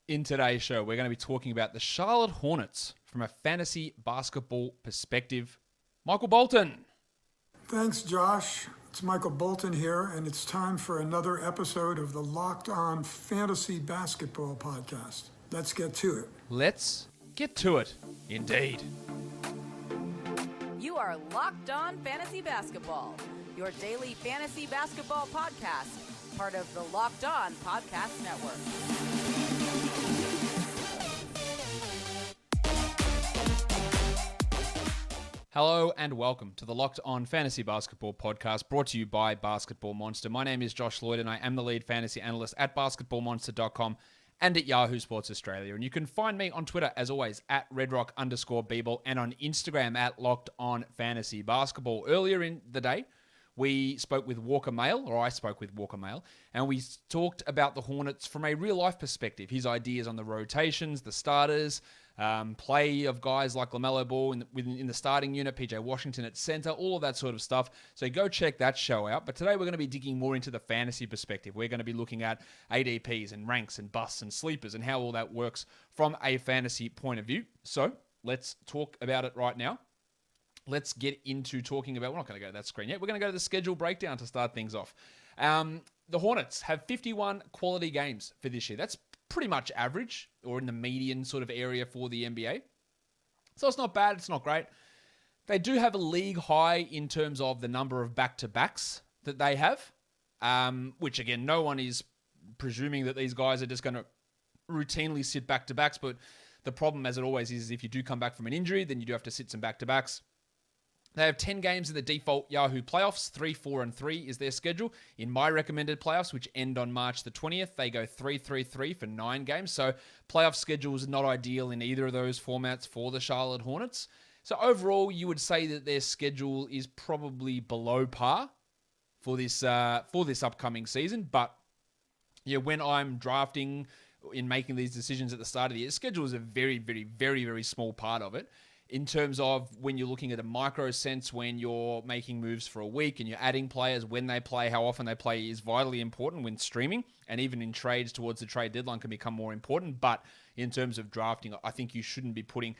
In today's show, we're going to be talking about the Charlotte Hornets from a fantasy basketball perspective. Michael Bolton. Thanks, Josh. It's Michael Bolton here, and it's time for another episode of the Locked On Fantasy Basketball Podcast. Let's get to it. Let's get to it, indeed. You are Locked On Fantasy Basketball, your daily fantasy basketball podcast, part of the Locked On Podcast Network. Hello and welcome to the Locked On Fantasy Basketball Podcast, brought to you by Basketball Monster. My name is Josh Lloyd, and I am the lead fantasy analyst at basketballmonster.com and at Yahoo Sports Australia. And you can find me on Twitter, as always, at redrock_bball, and on Instagram at Locked On Fantasy Basketball. Earlier in the day, we spoke with Walker Mail, or I spoke with Walker Mail, and we talked about the Hornets from a real-life perspective, his ideas on the rotations, the starters, play of guys like LaMelo Ball in the starting unit, PJ Washington at center, all of that sort of stuff. So go check that show out. But today we're going to be digging more into the fantasy perspective. We're going to be looking at ADPs and ranks and busts and sleepers and how all that works from a fantasy point of view. So let's talk about it right now. Let's get into talking about, we're not going to go to that screen yet. We're going to go to the schedule breakdown to start things off. The Hornets have 51 quality games for this year. That's pretty much average, or in the median sort of area for the NBA. So it's not bad, it's not great. They do have a league high in terms of the number of back-to-backs that they have, which again, no one is presuming that these guys are just going to routinely sit back-to-backs, but the problem, as it always is if you do come back from an injury, then you do have to sit some back-to-backs. They have 10 games in the default Yahoo playoffs. 3, 4, and 3 is their schedule. In my recommended playoffs, which end on March the 20th, they go 3, 3, 3 for 9 games. So playoff schedule is not ideal in either of those formats for the Charlotte Hornets. So overall, you would say that their schedule is probably below par for this upcoming season. But yeah, when I'm drafting in making these decisions at the start of the year, schedule is a very, very, very, very small part of it. In terms of when you're looking at a micro sense, when you're making moves for a week and you're adding players, when they play, how often they play is vitally important when streaming, and even in trades towards the trade deadline can become more important. But in terms of drafting, I think you shouldn't be putting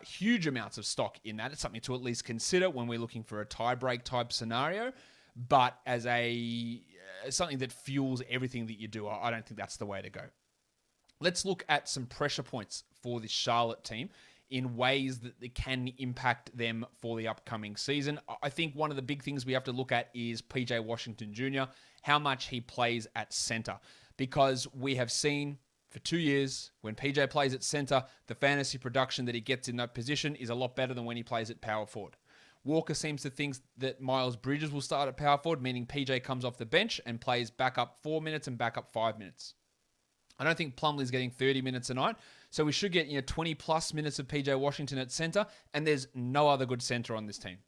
huge amounts of stock in that. It's something to at least consider when we're looking for a tie-break type scenario. But as something that fuels everything that you do, I don't think that's the way to go. Let's look at some pressure points for this Charlotte team in ways that they can impact them for the upcoming season. I think one of the big things we have to look at is PJ Washington Jr., how much he plays at center. Because we have seen for 2 years, when PJ plays at center, the fantasy production that he gets in that position is a lot better than when he plays at power forward. Walker seems to think that Miles Bridges will start at power forward, meaning PJ comes off the bench and plays backup 4 minutes and backup 5 minutes. I don't think Plumlee's getting 30 minutes a night, so we should get 20 plus minutes of PJ Washington at center, and there's no other good center on this team.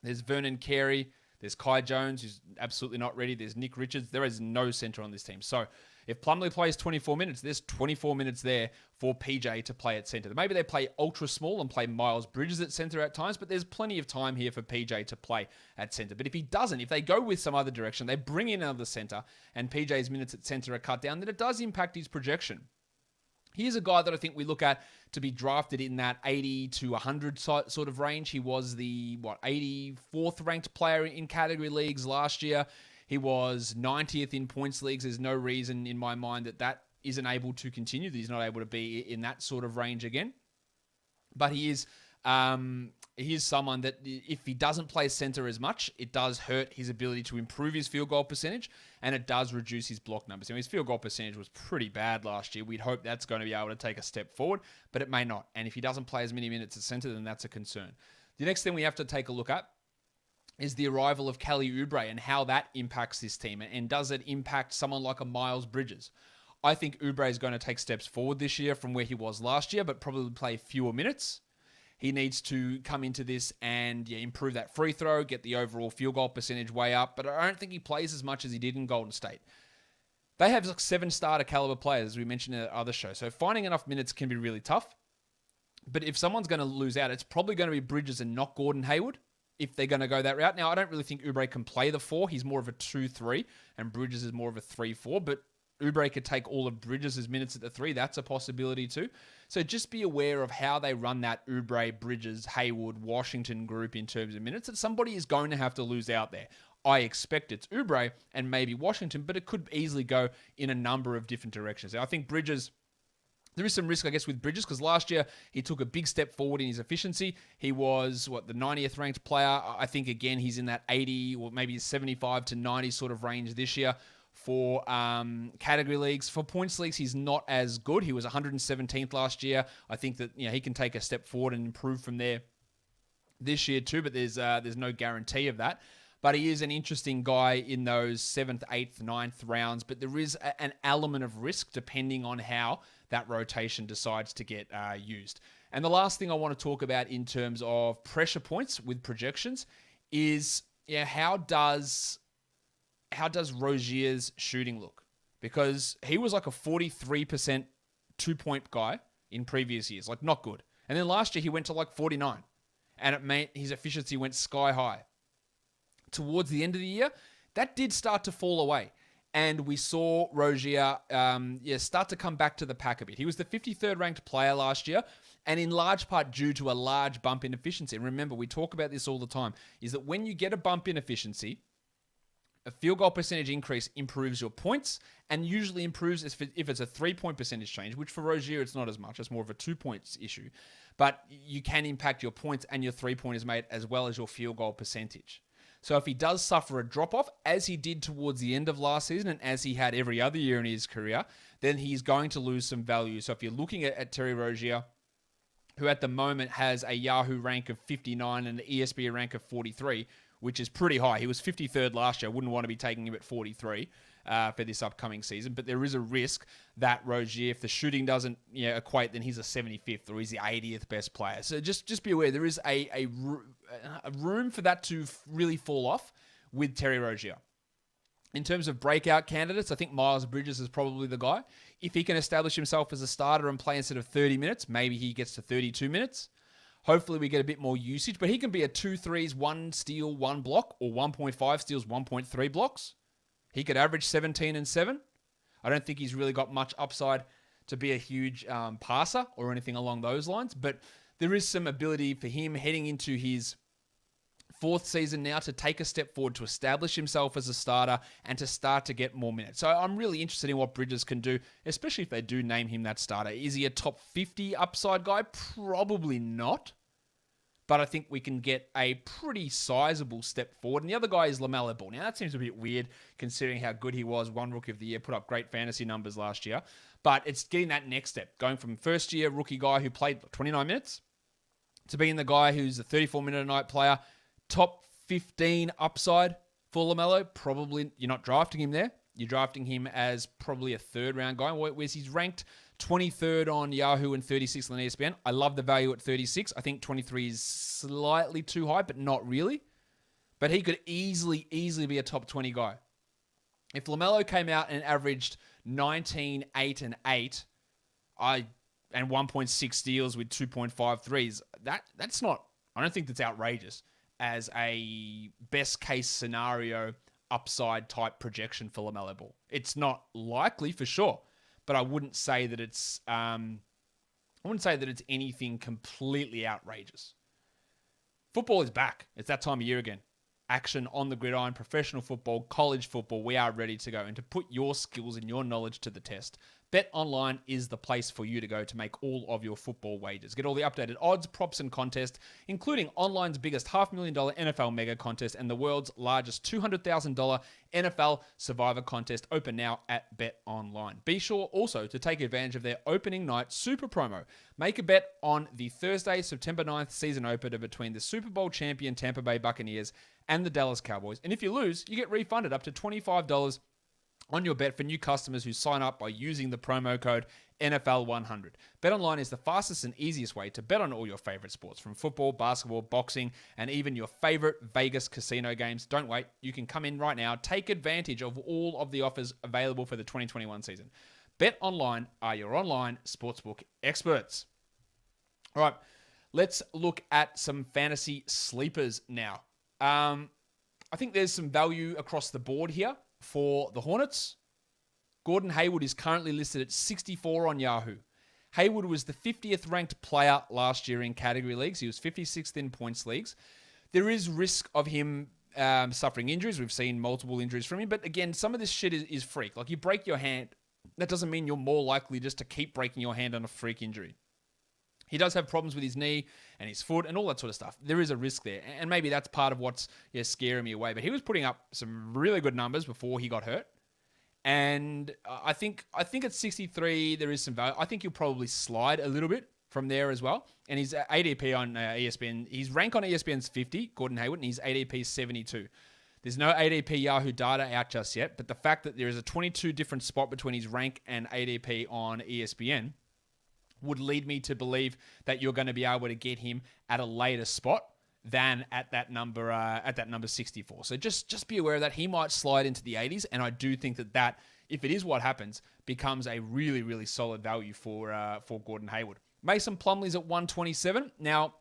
There's Vernon Carey, there's Kai Jones, who's absolutely not ready, there's Nick Richards. There is no center on this team. So if Plumlee plays 24 minutes, there's 24 minutes there for PJ to play at center. Maybe they play ultra small and play Miles Bridges at center at times, but there's plenty of time here for PJ to play at center. But if he doesn't, if they go with some other direction, they bring in another center, and PJ's minutes at center are cut down, then it does impact his projection. He's a guy that I think we look at to be drafted in that 80 to 100 sort of range. He was the 84th ranked player in category leagues last year. He was 90th in points leagues. There's no reason in my mind that isn't able to continue, that he's not able to be in that sort of range again. But he is someone that if he doesn't play center as much, it does hurt his ability to improve his field goal percentage, and it does reduce his block numbers. His field goal percentage was pretty bad last year. We'd hope that's going to be able to take a step forward, but it may not. And if he doesn't play as many minutes at center, then that's a concern. The next thing we have to take a look at is the arrival of Kelly Oubre and how that impacts this team. And does it impact someone like a Miles Bridges? I think Oubre is going to take steps forward this year from where he was last year, but probably play fewer minutes. He needs to come into this and improve that free throw, get the overall field goal percentage way up, but I don't think he plays as much as he did in Golden State. They have 7 starter caliber players, as we mentioned in the other show, so finding enough minutes can be really tough. But if someone's going to lose out, it's probably going to be Bridges and not Gordon Hayward, if they're going to go that route. Now, I don't really think Oubre can play the 4. He's more of a 2-3, and Bridges is more of a 3-4, but Oubre could take all of Bridges' minutes at the 3. That's a possibility too. So just be aware of how they run that Oubre, Bridges, Hayward, Washington group in terms of minutes. That somebody is going to have to lose out there. I expect it's Oubre and maybe Washington, but it could easily go in a number of different directions. I think Bridges... There is some risk, I guess, with Bridges because last year he took a big step forward in his efficiency. He was, the 90th ranked player. I think, again, he's in that 80 or maybe 75 to 90 sort of range this year for category leagues. For points leagues, he's not as good. He was 117th last year. I think that he can take a step forward and improve from there this year too, but there's no guarantee of that. But he is an interesting guy in those 7th, 8th, 9th rounds. But there is an element of risk depending on how that rotation decides to get used. And the last thing I want to talk about in terms of pressure points with projections is how does Rozier's shooting look? Because he was like a 43% 2-point guy in previous years, like not good. And then last year he went to like 49, and it meant his efficiency went sky high. Towards the end of the year, that did start to fall away. And we saw Rozier start to come back to the pack a bit. He was the 53rd ranked player last year, and in large part due to a large bump in efficiency. And remember, we talk about this all the time, is that when you get a bump in efficiency, a field goal percentage increase improves your points and usually improves if it's a 3-point percentage change, which for Rozier, it's not as much. It's more of a 2 points issue. But you can impact your points and your 3-pointers made as well as your field goal percentage. So if he does suffer a drop-off, as he did towards the end of last season and as he had every other year in his career, then he's going to lose some value. So if you're looking at Terry Rozier, who at the moment has a Yahoo rank of 59 and an ESPN rank of 43, which is pretty high. He was 53rd last year. I wouldn't want to be taking him at 43 for this upcoming season. But there is a risk that Rozier, if the shooting doesn't equate, then he's a 75th or he's the 80th best player. So just be aware, there is a room for that to really fall off with Terry Rozier. In terms of breakout candidates, I think Miles Bridges is probably the guy. If he can establish himself as a starter and play instead of 30 minutes, maybe he gets to 32 minutes. Hopefully we get a bit more usage, but he can be a 2 threes, 1 steal, 1 block, or 1.5 steals, 1.3 blocks. He could average 17 and 7. I don't think he's really got much upside to be a huge passer or anything along those lines, but there is some ability for him heading into his 4th season now to take a step forward, to establish himself as a starter and to start to get more minutes. So I'm really interested in what Bridges can do, especially if they do name him that starter. Is he a top 50 upside guy? Probably not. But I think we can get a pretty sizable step forward. And the other guy is LaMelo Ball. Now, that seems a bit weird considering how good he was. One Rookie of the Year, put up great fantasy numbers last year. But it's getting that next step, going from first-year rookie guy who played 29 minutes to being the guy who's a 34-minute-a-night player. Top 15 upside for LaMelo. Probably you're not drafting him there. You're drafting him as probably a 3rd-round guy, whereas he's ranked 23rd on Yahoo and 36th on ESPN. I love the value at 36. I think 23 is slightly too high, but not really. But he could easily be a top 20 guy. If LaMelo came out and averaged 19, 8, and 8, and 1.6 steals with 2.5 threes, that's not, I don't think that's outrageous as a best case scenario upside type projection for LaMelo Ball. It's not likely for sure, but I wouldn't say that it's anything completely outrageous. Football is back. It's that time of year again. Action on the gridiron, professional football, college football. We are ready to go. And to put your skills and your knowledge to the test, BetOnline is the place for you to go to make all of your football wagers. Get all the updated odds, props, and contests, including online's biggest $500,000 NFL mega contest and the world's largest $200,000 NFL Survivor contest, open now at BetOnline. Be sure also to take advantage of their opening night super promo. Make a bet on the Thursday, September 9th season opener between the Super Bowl champion Tampa Bay Buccaneers and the Dallas Cowboys. And if you lose, you get refunded up to $25 on your bet for new customers who sign up by using the promo code NFL100. BetOnline is the fastest and easiest way to bet on all your favorite sports, from football, basketball, boxing, and even your favorite Vegas casino games. Don't wait. You can come in right now. Take advantage of all of the offers available for the 2021 season. BetOnline are your online sportsbook experts. All right, let's look at some fantasy sleepers now. I think there's some value across the board here for the Hornets. Gordon Hayward is currently listed at 64 on Yahoo. Hayward was the 50th ranked player last year in category leagues. He was 56th in points leagues. There is risk of him suffering injuries. We've seen multiple injuries from him. But again, some of this shit is freak. Like, you break your hand, that doesn't mean you're more likely just to keep breaking your hand on a freak injury. He does have problems with his knee and his foot and all that sort of stuff. There is a risk there. And maybe that's part of what's scaring me away. But he was putting up some really good numbers before he got hurt. And I think at 63, there is some value. I think he'll probably slide a little bit from there as well. And his ADP on ESPN, his rank on ESPN's 50, Gordon Hayward, and his ADP is 72. There's no ADP Yahoo data out just yet, but the fact that there is a 22 different spot between his rank and ADP on ESPN would lead me to believe that you're going to be able to get him at a later spot than at that number 64. So just be aware that he might slide into the 80s, and I do think that if it is what happens, becomes a really, really solid value for Gordon Hayward. Mason Plumlee's at 127. Now,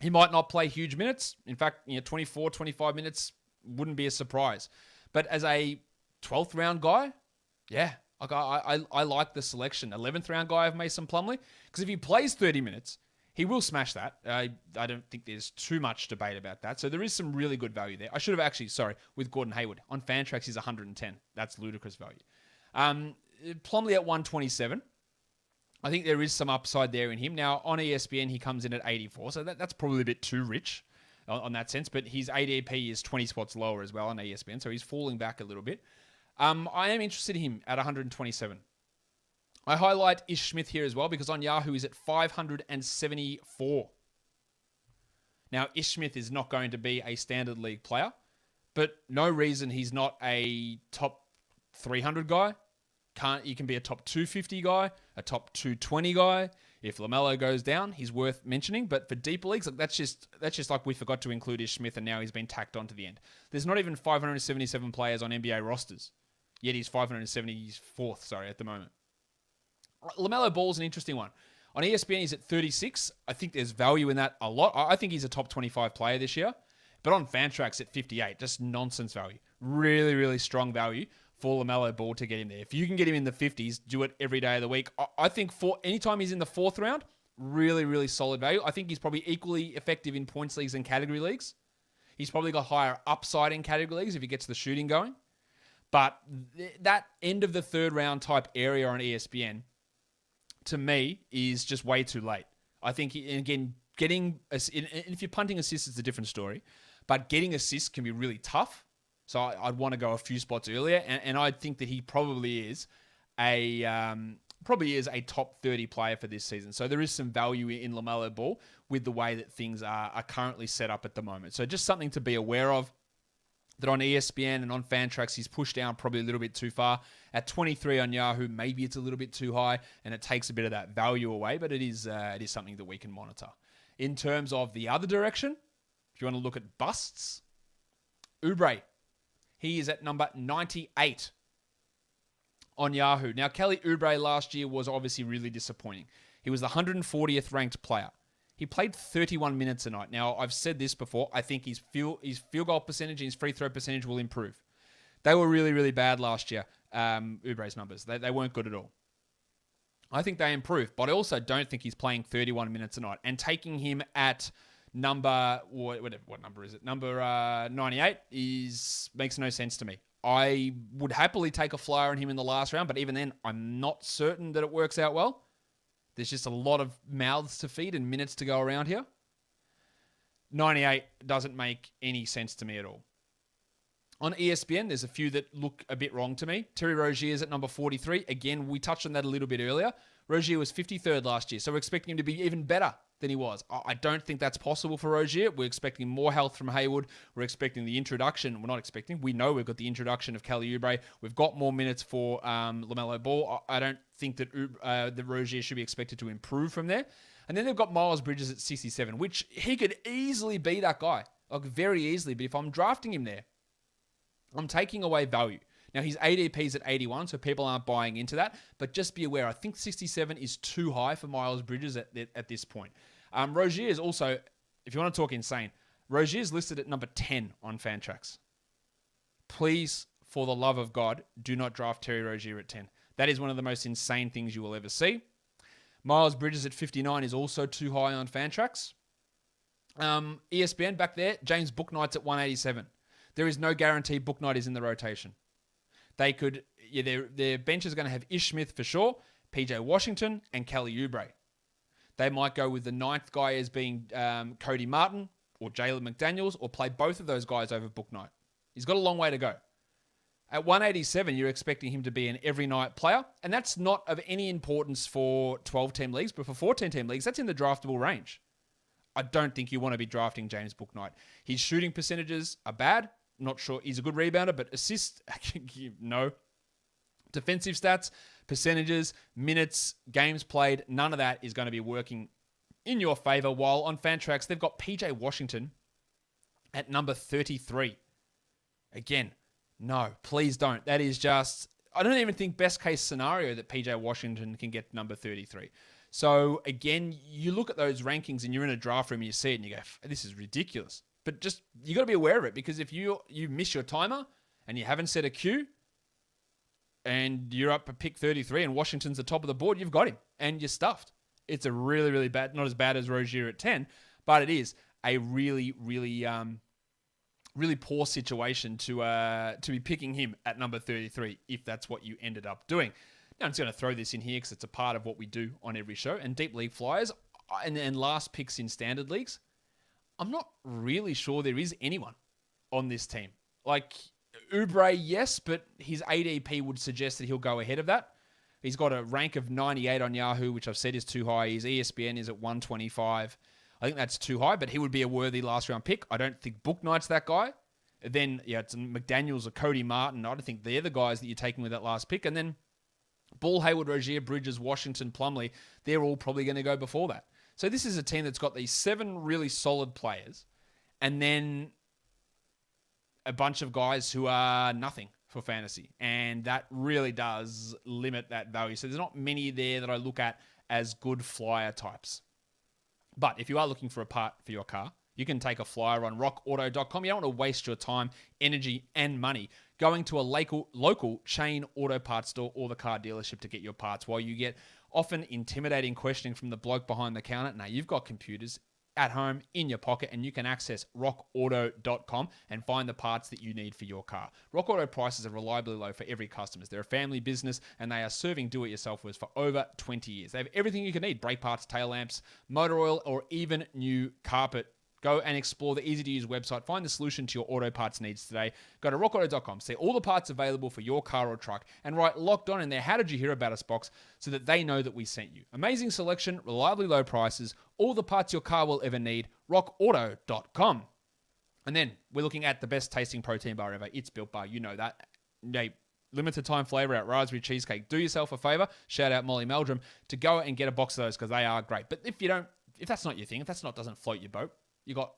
he might not play huge minutes. In fact, 24, 25 minutes wouldn't be a surprise. But as a 12th round guy, yeah, I like the selection. 11th round guy of Mason Plumlee, because if he plays 30 minutes, he will smash that. I don't think there's too much debate about that. So there is some really good value there. I should have actually, with Gordon Hayward. On Fantrax, he's 110. That's ludicrous value. Plumlee at 127. I think there is some upside there in him. Now, on ESPN, he comes in at 84. So that's probably a bit too rich on that sense. But his ADP is 20 spots lower as well on ESPN. So he's falling back a little bit. I am interested in him at 127. I highlight Ish Smith here as well because on Yahoo he's at 574. Now, Ish Smith is not going to be a standard league player, but no reason he's not a top 300 guy. He can be a top 250 guy, a top 220 guy. If LaMelo goes down, he's worth mentioning. But for deeper leagues, that's just like we forgot to include Ish Smith, and now he's been tacked on to the end. There's not even 577 players on NBA rosters, yet he's 574th, at the moment. LaMelo Ball is an interesting one. On ESPN, he's at 36. I think there's value in that a lot. I think he's a top 25 player this year. But on Fantrax at 58, just nonsense value. Really, really strong value for LaMelo Ball to get him there. If you can get him in the 50s, do it every day of the week. I think for anytime he's in the 4th round, really, really solid value. I think he's probably equally effective in points leagues and category leagues. He's probably got higher upside in category leagues if he gets the shooting going. But that end of the 3rd round type area on ESPN, to me, is just way too late. I think, again, if you're punting assists, it's a different story. But getting assists can be really tough. So I'd want to go a few spots earlier. And I think that he probably is a top 30 player for this season. So there is some value in LaMelo Ball with the way that things are currently set up at the moment. So just something to be aware of. That on ESPN and on Fantrax, he's pushed down probably a little bit too far. At 23 on Yahoo, maybe it's a little bit too high, and it takes a bit of that value away, but it is something that we can monitor. In terms of the other direction, if you want to look at busts, Oubre, he is at number 98 on Yahoo. Now, Kelly Oubre last year was obviously really disappointing. He was the 140th ranked player. He played 31 minutes a night. Now, I've said this before. I think his field goal percentage and his free throw percentage will improve. They were really, really bad last year, Oubre's numbers. They weren't good at all. I think they improved, but I also don't think he's playing 31 minutes a night. And taking him at number, what number is it? Number 98 makes no sense to me. I would happily take a flyer on him in the last round, but even then, I'm not certain that it works out well. There's just a lot of mouths to feed and minutes to go around here. 98 doesn't make any sense to me at all. On ESPN, there's a few that look a bit wrong to me. Terry Rozier's at number 43. Again, we touched on that a little bit earlier. Rozier was 53rd last year, so we're expecting him to be even better than he was. I don't think that's possible for Rozier. We're expecting more health from Hayward. We're expecting the introduction. We're not expecting. We know we've got the introduction of Kelly Oubre. We've got more minutes for LaMelo Ball. I don't think that Rozier should be expected to improve from there. And then they've got Miles Bridges at 67, which he could easily be that guy. Like, very easily. But if I'm drafting him there, I'm taking away value. Now, his ADP's at 81, so people aren't buying into that. But just be aware, I think 67 is too high for Miles Bridges at this point. Rozier is also, if you want to talk insane, Rozier is listed at number 10 on Fantrax. Please for the love of God, do not draft Terry Rozier at 10. That is one of the most insane things you will ever see. Miles Bridges at 59 is also too high on Fantrax. ESPN back there, James Bouknight's at 187. There is no guarantee Bouknight is in the rotation. They could, their bench is going to have Ish Smith for sure, PJ Washington, and Kelly Oubre. They might go with the ninth guy as being Cody Martin or Jalen McDaniels, or play both of those guys over Bouknight. He's got a long way to go. At 187, you're expecting him to be an every night player, and that's not of any importance for 12-team leagues, but for 14-team leagues, that's in the draftable range. I don't think you want to be drafting James Bouknight. His shooting percentages are bad. Not sure he's a good rebounder, but assists, no. Defensive stats, percentages, minutes, games played, none of that is going to be working in your favor. While on Fantrax, they've got PJ Washington at number 33. Again, no, please don't. That is just, I don't even think best case scenario that PJ Washington can get number 33. So again, you look at those rankings and you're in a draft room and you see it and you go, this is ridiculous. But just, you got to be aware of it, because if you miss your timer and you haven't set a queue and you're up at pick 33 and Washington's the top of the board, you've got him and you're stuffed. It's a really, really bad, not as bad as Rozier at 10, but it is a really, really, really poor situation to be picking him at number 33 if that's what you ended up doing. Now, I'm just going to throw this in here because it's a part of what we do on every show. And deep league flyers and last picks in standard leagues, I'm not really sure there is anyone on this team. Like, Oubre, yes, but his ADP would suggest that he'll go ahead of that. He's got a rank of 98 on Yahoo, which I've said is too high. His ESPN is at 125. I think that's too high, but he would be a worthy last-round pick. I don't think Bouknight's that guy. Then, it's McDaniels or Cody Martin. I don't think they're the guys that you're taking with that last pick. And then Ball, Hayward, Rozier, Bridges, Washington, Plumlee, they're all probably going to go before that. So this is a team that's got these 7 really solid players and then a bunch of guys who are nothing for fantasy. And that really does limit that value. So there's not many there that I look at as good flyer types. But if you are looking for a part for your car, you can take a flyer on rockauto.com. You don't want to waste your time, energy, and money going to a local chain auto parts store or the car dealership to get your parts, while you get often intimidating questioning from the bloke behind the counter. Now, you've got computers at home in your pocket, and you can access rockauto.com and find the parts that you need for your car. Rock Auto prices are reliably low for every customer. They're a family business, and they are serving do-it-yourselfers for over 20 years. They have everything you can need: brake parts, tail lamps, motor oil, or even new carpet. Go and explore the easy-to-use website. Find the solution to your auto parts needs today. Go to rockauto.com, see all the parts available for your car or truck, and write Locked On in their How Did You Hear About Us box so that they know that we sent you. Amazing selection, reliably low prices, all the parts your car will ever need. rockauto.com. And then we're looking at the best tasting protein bar ever. It's Built Bar. You know that. Limited time flavor out raspberry cheesecake. Do yourself a favor. Shout out Molly Meldrum to go and get a box of those because they are great. But if that's not your thing, if doesn't float your boat, you got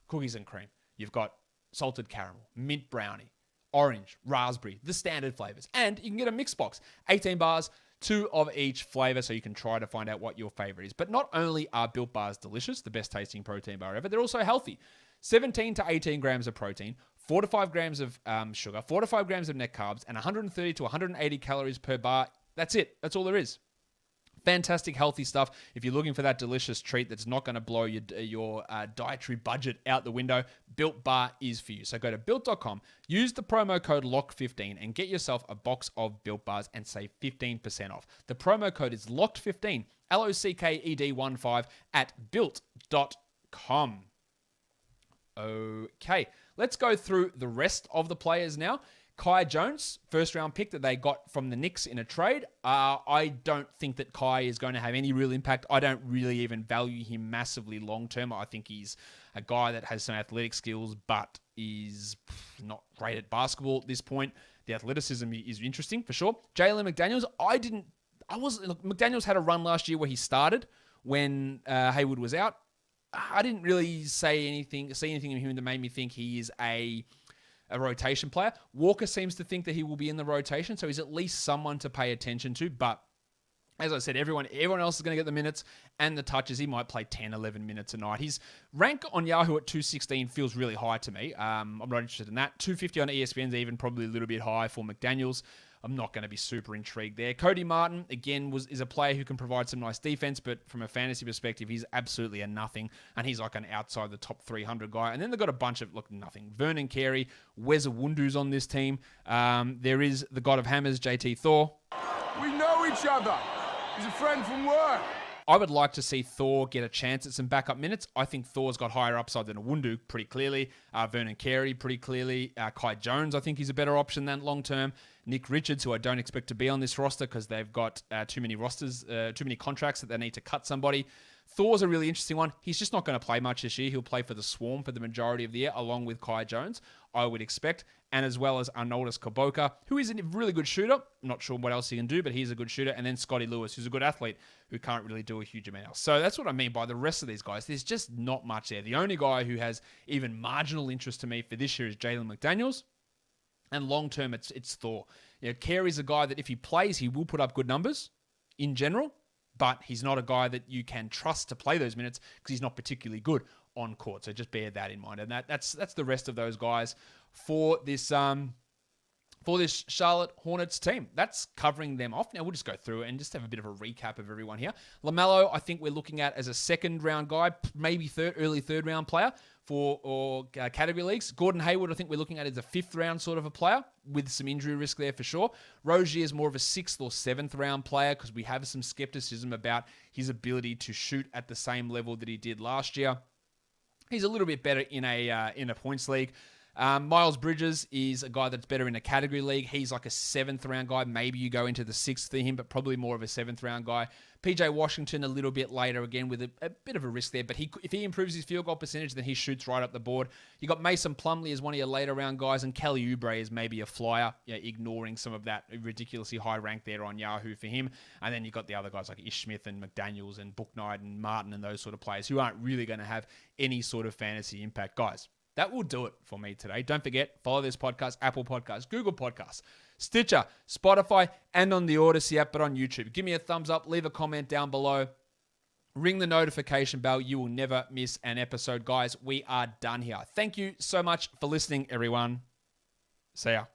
cookies and cream. You've got salted caramel, mint brownie, orange, raspberry, the standard flavors. And you can get a mix box, 18 bars, 2 of each flavor, so you can try to find out what your favorite is. But not only are Built Bars delicious, the best tasting protein bar ever, they're also healthy. 17 to 18 grams of protein, 4 to 5 grams of sugar, 4 to 5 grams of net carbs, and 130 to 180 calories per bar. That's it. That's all there is. Fantastic, healthy stuff. If you're looking for that delicious treat that's not going to blow your dietary budget out the window, Built Bar is for you. So go to Built.com, use the promo code LOCK15 and get yourself a box of Built Bars and save 15% off. The promo code is LOCKED15, LOCKED15 at Built.com. Okay, let's go through the rest of the players now. Kai Jones, first round pick that they got from the Knicks in a trade. I don't think that Kai is going to have any real impact. I don't really even value him massively long term. I think he's a guy that has some athletic skills, but is not great at basketball at this point. The athleticism is interesting for sure. Jalen McDaniels, McDaniels had a run last year where he started when Hayward was out. I didn't really see anything in him that made me think he is a rotation player. Walker seems to think that he will be in the rotation, so he's at least someone to pay attention to, but As I said, everyone else is going to get the minutes and the touches. He might play 10, 11 minutes a night. His rank on Yahoo at 216 feels really high to me. I'm not interested in that. 250 on ESPN's even probably a little bit high for McDaniels. I'm not going to be super intrigued there. Cody Martin, again, is a player who can provide some nice defense, but from a fantasy perspective, he's absolutely a nothing, and he's like an outside the top 300 guy. And then they've got a bunch of, nothing. Vernon Carey, Wes Awundu's on this team. There is the God of Hammers, JT Thor. We know each other. He's a friend from work. I would like to see Thor get a chance at some backup minutes. I think Thor's got higher upside than Awundu pretty clearly. Vernon Carey pretty clearly. Kai Jones, I think he's a better option than long term. Nick Richards, who I don't expect to be on this roster because they've got too many contracts that they need to cut somebody. Thor's a really interesting one. He's just not going to play much this year. He'll play for the Swarm for the majority of the year, along with Kai Jones, I would expect, and as well as Arnoldus Kaboka, who is a really good shooter. I'm not sure what else he can do, but he's a good shooter. And then Scotty Lewis, who's a good athlete, who can't really do a huge amount else. So that's what I mean by the rest of these guys. There's just not much there. The only guy who has even marginal interest to me for this year is Jalen McDaniels. And long term, it's Thor. Carey's a guy that if he plays, he will put up good numbers in general, but he's not a guy that you can trust to play those minutes because he's not particularly good on court. So just bear that in mind. And that's the rest of those guys for this Charlotte Hornets team. That's covering them off. Now we'll just go through it and just have a bit of a recap of everyone here. LaMelo, I think we're looking at as a second round guy, maybe early third round player for category leagues. Gordon Hayward, I think we're looking at as a fifth round sort of a player with some injury risk there for sure. Rozier is more of a sixth or seventh round player because we have some skepticism about his ability to shoot at the same level that he did last year. He's a little bit better in a points league. Miles Bridges is a guy that's better in a category league. He's like a seventh round guy. Maybe you go into the sixth for him, but probably more of a seventh round guy. PJ Washington a little bit later, again, with a bit of a risk there. But if he improves his field goal percentage, then he shoots right up the board. You got Mason Plumlee as one of your later round guys, and Kelly Oubre is maybe a flyer, ignoring some of that ridiculously high rank there on Yahoo for him. And then you got the other guys like Ish Smith and McDaniels and Bouknight and Martin and those sort of players who aren't really going to have any sort of fantasy impact. Guys, that will do it for me today. Don't forget, follow this podcast, Apple Podcasts, Google Podcasts, Stitcher, Spotify, and on the Odyssey app, but on YouTube. Give me a thumbs up, leave a comment down below, ring the notification bell. You will never miss an episode. Guys, we are done here. Thank you so much for listening, everyone. See ya.